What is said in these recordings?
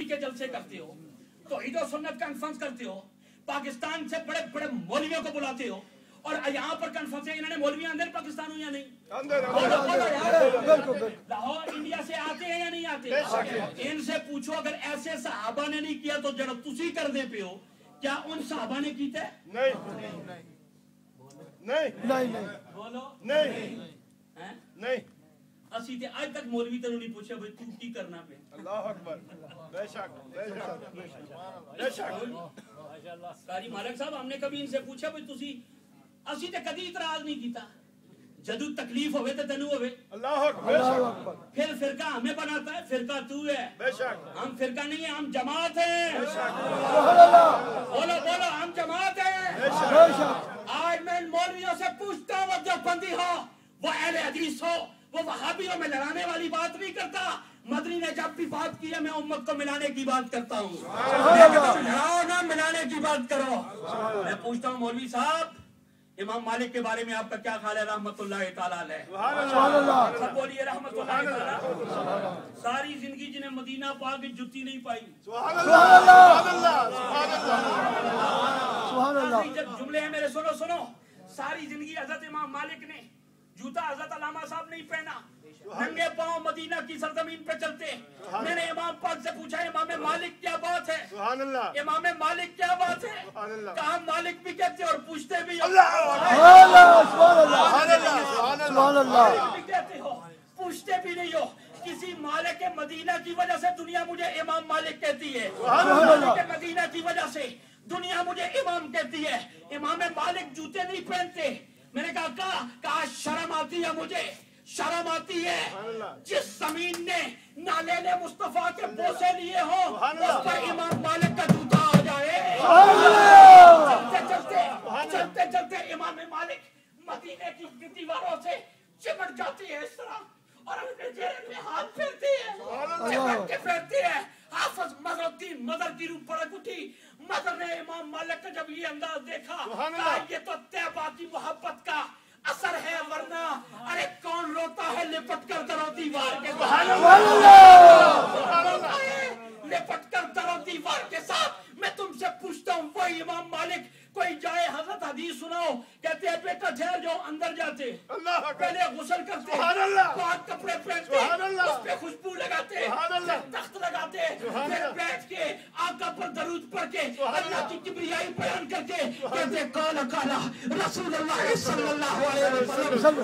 T کے جلسے کرتے ہو, توحید و سنت کانفرنس کرتے ہو, پاکستان سے بڑے بڑے مولویوں کو بلاتے ہو, اور یہاں پر کانفرنس ہے, انہوں نے مولوی اندر پاکستان ہو یا نہیں؟ لاہور انڈیا سے آتے ہیں یا نہیں آتے؟ ان سے پوچھو اگر ایسے صحابہ نے نہیں کیا تو جڑا تسی کر دے پہ ہو, کیا ان صحابہ نے کیتا ہے؟ نہیں بولو نہیں. اسی تے آج تک مولوی تنوں نہیں پوچھا بھئی تو کی کرنا پہ. اللہ اکبر, بے شک بے شک. قاری مالک صاحب ہم نے کبھی ان سے پوچھا بھئی تسی, اسی تے کدی اعتراض نہیں کیتا, جدو تکلیف ہوئے تے تنو ہوئے. اللہ اکبر. پھر فرقہ ہمیں بناتا ہے, فرقہ تو ہے. بے شک. ہم فرقہ نہیں ہیں, ہم جماعت ہیں. بے شک. بولو بولو, ہم جماعت ہیں. بے شک. آج میں ان مولویوں سے پوچھتا ہوں, وہ دیوبندی ہو, وہ اہل حدیث ہو, وہ وہابیوں میں لڑانے والی بات نہیں کرتا. مدنی نے جب بھی بات کی ہے میں امت کو ملانے کی بات کرتا ہوں. لڑاؤ نہ, ملانے کی بات کرو. میں پوچھتا ہوں مولوی صاحب, امام مالک کے بارے میں آپ کا کیا خیال ہے رحمت اللہ تعالیٰ علیہ؟ سب بولیے رحمت اللہ تعالیٰ. ساری زندگی جنہیں مدینہ پاک کی جتی نہیں پائی. جملے ہیں میرے, سنو سنو. ساری زندگی حضرت امام مالک نے جوتا حضرت علامہ صاحب نہیں پہنا, ننگے پاؤں مدینہ کی سرزمین پہ چلتے. میں نے امام پاک سے پوچھا امام مالک کیا بات ہے؟ امام مالک کیا بات ہے؟ کہا مالک بھی کہتے اور پوچھتے بھی ہو. بھی کہتے ہو, پوچھتے بھی نہیں ہو. کسی مالک مدینہ کی وجہ سے دنیا مجھے امام مالک کہتی ہے. مالک مدینہ کی وجہ سے دنیا مجھے امام کہتی ہے. امام مالک جوتے نہیں پہنتے. میں نے کہا شرم آتی ہے, مجھے شرم آتی ہے. جس زمین نے نالین مصطفیٰ کے بوسے لیے ہوں اس پر امام مالک کا جوتا آ جائے. چلتے چلتے امام مالک مدینے کی دیواروں سے چمٹ جاتی ہے اس طرح, اور اپنے چہرے میں ہاتھ پھیرتی ہے, چمٹ کے پھیرتی ہے. حافظ مظہر الدین مظہر کی روح پڑک اٹھی. مظہر نے امام مالک کا جب یہ انداز دیکھا, کہا یہ تو طیبہ کی محبت کا اثر ہے, ورنہ ارے کون روتا ہے لپٹ کر درو دیوار کے ساتھ, لپٹ کر درو دیوار کے ساتھ. میں تم سے پوچھتا ہوں, وہی امام مالک کوئی جائے حضرت حدیث سناؤ, کہتے ہیں بیٹا ٹھہر جاؤ, اندر جاتے, پہلے غسل کرتے, پاک کپڑے پہنتے, اس پہ خوشبو لگاتے, تخت لگاتے, پھر بیٹھ کے آقا پر درود پڑھ کے اللہ کی کبریائی بیان کر کے کہتے قال قال رسول اللہ صلی اللہ علیہ وسلم.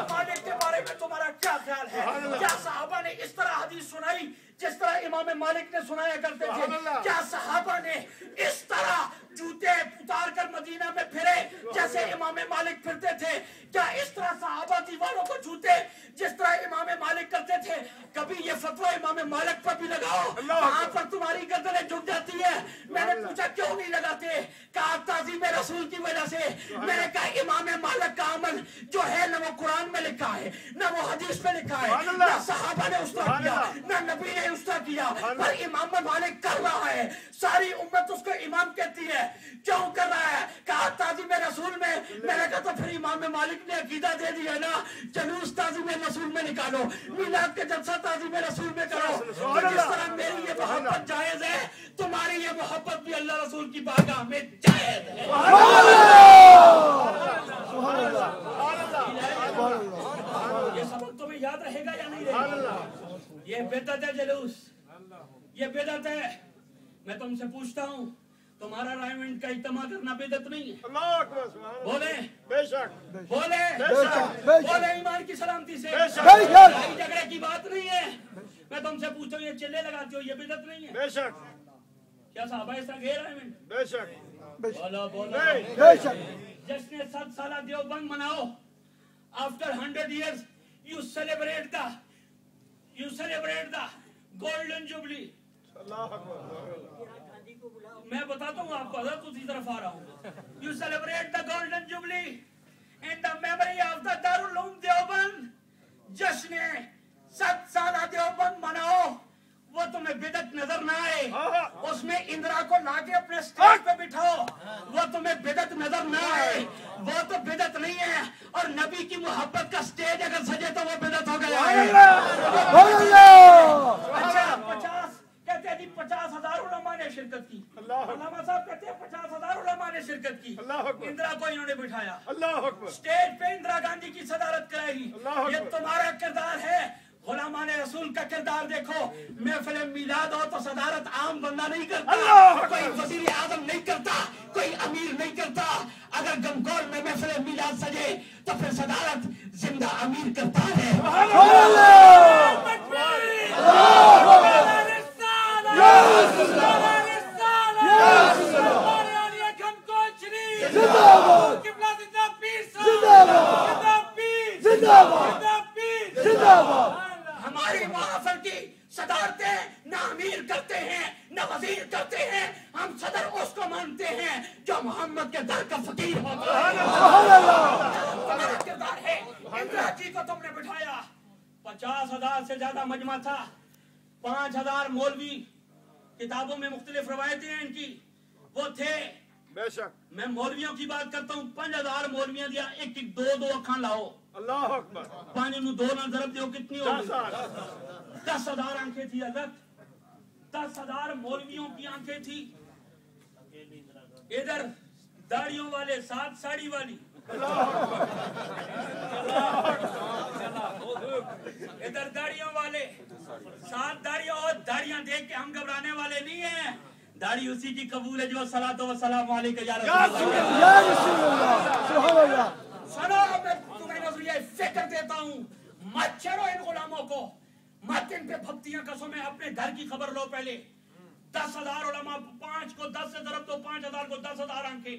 مالک کے بارے میں تمہارا کیا خیال ہے؟ کیا صحابہ نے اس طرح حدیث سنائی جس طرح امام مالک نے سنایا کرتے تھے؟ کیا صحابہ نے اس طرح جوتے اتار کر مدینہ میں پھرے جیسے امام مالک پھرتے تھے؟ کیا اس طرح صحابہ دیواروں کو جوتے جس طرح امام مالک کرتے تھے؟ کبھی یہ فتویٰ امام مالک پر بھی لگاؤ, وہاں پر تمہاری گردنیں جھک جاتی ہے. میں نے پوچھا کیوں نہیں لگاتے؟ کہا تعظیم رسول کی وجہ سے. میں نے کہا امام مالک کا عمل جو ہے نہ وہ قرآن میں لکھا ہے, نہ وہ حدیث میں لکھا ہے, نہ صحابہ نے اس طرح کیا, نہ نبی نے اس طرح کیا, پر امام مالک کر رہا ہے. ساری امت اس کو امام کہتی ہے, کیوں کر رہا ہے؟ کہا تعظیم رسول میں. میں نے کہا تو پھر امام مالک نے عقیدہ دے دیا نا, جلوس تعظیم رسول میں نکالو, میلاد کے جلسہ تعظیم رسول میں کرو. تو جس طرح میری یہ محبت جائز ہے, تمہاری یہ محبت بھی اللہ رسول کی بارگاہ میں جائز ہے. یہ سبق تمہیں یاد رہے گا یا نہیں رہے گا؟ یہ بدعت ہے جلوس, یہ بدعت ہے. میں تم سے پوچھتا ہوں, تمہارا رائمنڈ کا اجتماع کرنا بدعت نہیں ہے؟ بولے بے شک, بولے بولے ایمان کی سلامتی سے, لڑائی جھگڑے کی بات نہیں ہے. میں تم سے پوچھتا ہوں, یہ چلے لگاتے ہو, یہ بدعت نہیں ہے؟ بے شک. کیا صحابہ اس طرح گئے رائمنڈ؟ بے شک. بولو بولو بے شک. جشن 7 سالہ Deoband مناؤ. After 100 years you celebrate the golden jubilee. میں بتاتا ہوں آپ کو, حضرت اسی طرف آ رہا ہوں. You celebrate the golden jubilee in the memory of the Darul Uloom Deoband. جشن 7 سالہ دیوبند مناؤ. وہ تمہیں بدعت نظر نہ آئے, اس میں اندرا کو لا کے اپنے سٹیج پہ بٹھاؤ, وہ تمہیں بدعت نظر نہ آئے, وہ تو بدعت نہیں ہے. اور نبی کی محبت کا سٹیج اگر سجے تو وہ بدعت ہو گیا ہے. اچھا 50 شرکت کی. علامہ صاحب کہتے ہیں 50,000 علماء نے شرکت کی. اندرا کو انہوں نے بٹھایا, اسٹیج پہ اندرا گاندھی کی صدارت کرائی. یہ تمہارا کردار ہے. غلامان رسول کا کردار دیکھو. محفل میلاد ہو تو صدارت عام بندہ نہیں کرتا, کوئی وزیر اعظم نہیں کرتا, کوئی امیر نہیں کرتا. اگر گنگول میں محفل میلاد سجے تو پھر صدارت زندہ امیر کرتا ہے. ہماری محافل کی صدارتیں نہ امیر کرتے ہیں نہ وزیر کرتے ہیں. ہم صدر اس کو مانتے ہیں جو محمد کے در کا فقیر ہوتا ہے. ہمارا کردار ہے. اندرا جی کو تم نے بٹھایا. 50,000 سے زیادہ مجمع تھا. 5,000 مولوی, کتابوں میں مختلف روایتیں ہیں ان کی, وہ تھے. بے شک میں مولویوں کی بات کرتا ہوں. 5,000 مولویاں دیا. ایک ایک 2 اکھاں لاؤ. اللہ اکبر. 5 نو 2 نہ ضرب دیو کتنی ہوگی؟ 10,000 آنکھیں تھی حضرت. 10,000 مولویوں کی آنکھیں تھی. ادھر داڑیوں والے, ساتھ ساڑی والی. ادھر داڑیوں والے, ساتھ داڑیاں. اور داڑیاں دیکھ کے ہم گھبرانے والے نہیں ہیں. داڑھی اسی کی قبول ہے جو صلاۃ و سلام علیک یا رسول اللہ. سنو, میں تمہیں نظریہ فکر دیتا ہوں. مت چھڑو ان غلاموں کو, مت ان پہ پھپتیاں کسو. میں اپنے گھر کی خبر لو پہلے. 10,000 علماء, 5 کو 10 سے ضرب دو, 5,000 کو 10,000 آنکھیں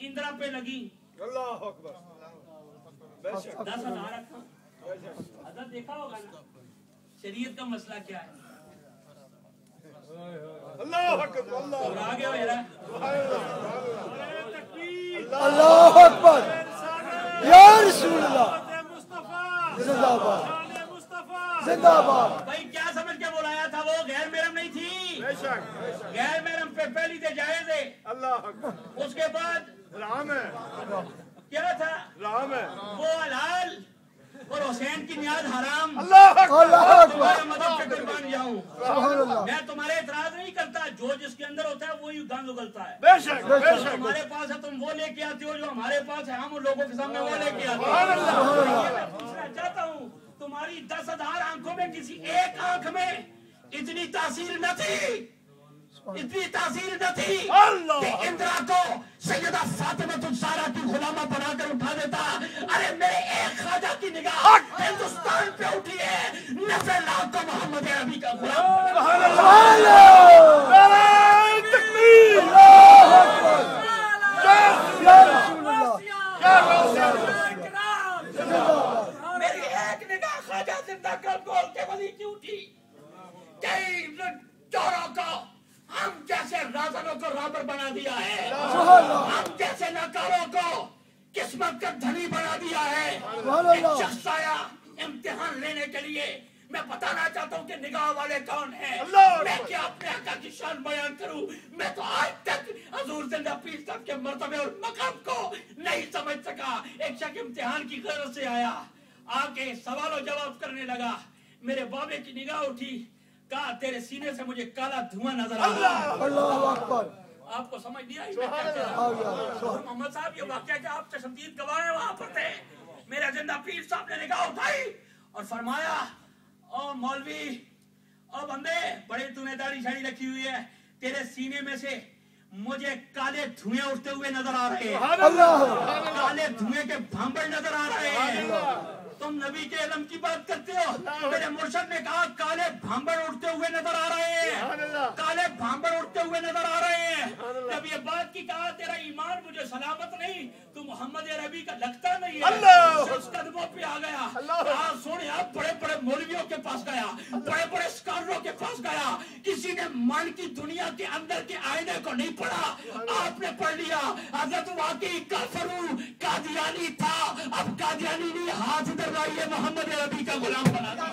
اندرا پہ لگی. اللہ اکبر. 10,000 آنکھیں حضرت دیکھا ہوگا نا شریعت کا مسئلہ کیا ہے. اللہ اکبر. اللہ آگے ہو جرا. اللہ اکبر یا رسول اللہ. زندہ باد, زندہ باد. بھائی کیا سمجھ کے بلایا تھا؟ وہ غیر محرم نہیں تھی. غیر محرم پہ پہلی تھے جائز ہے. اس کے بعد رام ہے. کیا تھا؟ رام ہے. وہ حلال اور حسین کی نیاز حرام. تمہارے مذہب پہ قربان جاؤں. میں تمہارے اعتراض نہیں کرتا. جو جس کے اندر ہوتا ہے وہی گند اگلتا ہے. تمہارے پاس ہے تم وہ لے کے آتے ہو, جو ہمارے پاس ہے ہم ان لوگوں کے سامنے وہ لے کے آتے ہیں. میں پوچھنا چاہتا ہوں, تمہاری 10,000 آنکھوں میں کسی ایک آنکھ میں اتنی تاثیر نہ تھی, اتنی تاثیر نہ تھی کہ اندرا کو سیدہ فاطمہ الزہرا کی غلامہ بنا کر اٹھا دیتا. ارے میرے ایک خواجہ کی نگاہ ہندوستان پہ اٹھی ہے, 90 لاکھ کو محمد عربی کا غلام. میری ایک نگاہ خواجہ زندہ کر گول کے ولی کی اٹھی. کئی چوروں کو ہم کیسے رازنوں کو رابر بنا دیا ہے, ہم کیسے ناکاروں کو قسمت کا دھنی بنا دیا ہے. ایک شخص آیا امتحان لینے کے لیے. میں بتانا چاہتا ہوں کہ نگاہ والے کون ہیں. میں کیا اپنے آقا کی شان بیان کروں. میں تو آج تک حضور زندہ پیر صاحب کے مرتبے اور مقام کو نہیں سمجھ سکا. ایک شخص امتحان کی غرض سے آیا, آ کے سوال و جواب کرنے لگا. میرے بابے کی نگاہ اٹھی, کہا تیرے سینے سے مجھے کالا دھواں نظر آ رہا ہے. اللہ اکبر. آپ کو سمجھ نہیں آئی میں کیا کہہ رہا ہوں؟ محمد صاحب یہ واقعہ کہ آپ تشدید گواہ ہیں وہاں پر تھے. میرا زندہ پیر صاحب نے نگاہ اٹھائی اور فرمایا, او مولوی, او بندے, بڑی تو نے داڑھی شاڑھی رکھی ہوئی ہے, تیرے سینے میں سے مجھے کالے دھوئیں اٹھتے ہوئے نظر آ رہے ہیں. کالے دھوئیں کے بھانبڑ نظر آ رہے ہیں. تم نبی کے علم کی بات کرتے ہو. میرے مرشد نے کہا کالے بھانبڑ اٹھتے ہوئے نظر آ رہے ہیں, کالے بھانبڑ اٹھتے ہوئے نظر آ رہے ہیں. جب یہ بات کی کہا تیرا ایمان مجھے سلامت نہیں, تو محمد عربی کا لگتا نہیں ہے. شخص قدموں پہ آ گیا, کہا سونے آپ بڑے بڑے مولویوں کے پاس گیا, بڑے بڑے اسکالروں کے پاس گیا, کسی نے من کی دنیا کے اندر کے آئینے کو نہیں پڑھا, آپ نے پڑھ لیا. حضرت واقعی کافر قادیانی تھا, اب قادیانی نہیں, ہاتھ ادھر لائیے محمد عربی کا غلام بنا دیا.